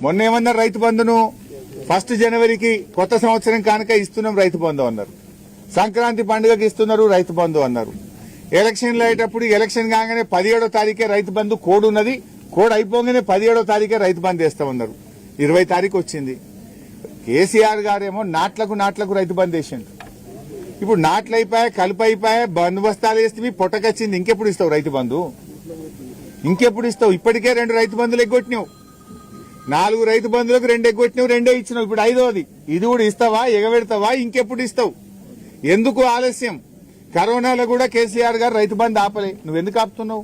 మొన్న ఏమన్నారు రైతు బంధును 1 జనవరికి కొత్త సంవత్సరం కానుక ఇస్తున్నాం రైతు బంధు అన్నారు. సంక్రాంతి పండుగకి ఇస్తున్నారు రైతు బంధు అన్నారు. ఎలక్షన్లు అయ్యేటప్పుడు ఎలక్షన్ కాగానే 17వ తారీఖే రైతు బంధు కోడ్ ఉన్నది, కోడ్ అయిపోగానే 17వ తారీఖే రైతు బంధు వేస్తామన్నారు. 20 తారీఖు వచ్చింది. కేసీఆర్ గారేమో నాట్లకు రైతు బంధు వేసిండు. ఇప్పుడు నాట్లు అయిపోయా, కలుపు అయిపోయా, బందోబస్తాలు వేస్తే పొట్టకొచ్చింది. ఇంకెప్పుడు ఇస్తావు రైతు బంధు? ఇంకెప్పుడు ఇస్తావు? ఇప్పటికే 2 రైతు బంధులు ఎగ్గొట్టినావు. 4 రైతు బంధులకు 2 ఎగ్గొట్టినావు, 2 ఇచ్చినావు. ఇప్పుడు 5వది. ఇది కూడా ఇస్తావా? ఎగబెడతావా? ఇంకెప్పుడు ఇస్తావు? ఎందుకు ఆలస్యం? కరోనాలో కూడా కేసీఆర్ గారు రైతు బంధు ఆపలే. నువ్వెందుకు ఆపుతున్నావు?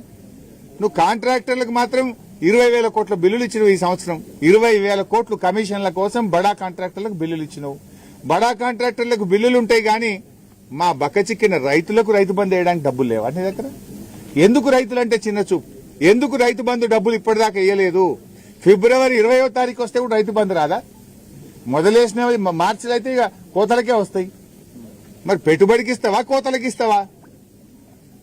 నువ్వు కాంట్రాక్టర్లకు మాత్రం 20,000 కోట్ల బిల్లులు ఇచ్చినావు. ఈ సంవత్సరం 20,000 కోట్లు కమిషన్ల కోసం బడా కాంట్రాక్టర్లకు బిల్లులు ఇచ్చినావు. బడా కాంట్రాక్టర్లకు బిల్లులు ఉంటాయి గానీ మా బక్కచిక్కిన రైతులకు రైతు బంధు వేయడానికి డబ్బులు లేవా నీ దగ్గర? ఎందుకు రైతులంటే చిన్న చూపు? ఎందుకు రైతు బంధు డబ్బులు ఇప్పటిదాకా వేయలేదు? ఫిబ్రవరి 20వ తారీఖు వస్తే కూడా రైతు బంధు రాదా? మొదలేసినవి మార్చిలో అయితే ఇక కోతలకే వస్తాయి. మరి పెట్టుబడికి ఇస్తావా, కోతలకి ఇస్తావా?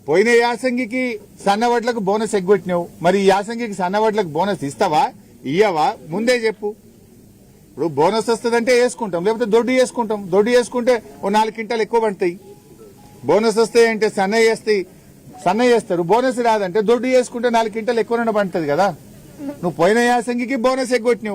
పోయిన యాసంగికి సన్నవడ్లకు బోనస్ ఎగ్గొట్టినావు. మరి ఈ యాసంగికి సన్నవడ్లకు బోనస్ ఇస్తావా, ఇయ్యవా? ముందే చెప్పు. ఇప్పుడు బోనస్ వస్తుందంటే వేసుకుంటాం, లేకపోతే దొడ్డు వేసుకుంటాం. దొడ్డు వేసుకుంటే ఓ 4 క్వింటాలు ఎక్కువ పడతాయి. బోనస్ వస్తాయంటే సన్నయ్య వేస్తారు. బోనస్ రాదంటే దొడ్డు వేసుకుంటే 4 క్వింటాలు ఎక్కువ పండుతుంది కదా. నువ్వు పోయిన యాసంగికి బోనస్ ఎగ్గొట్టినావు.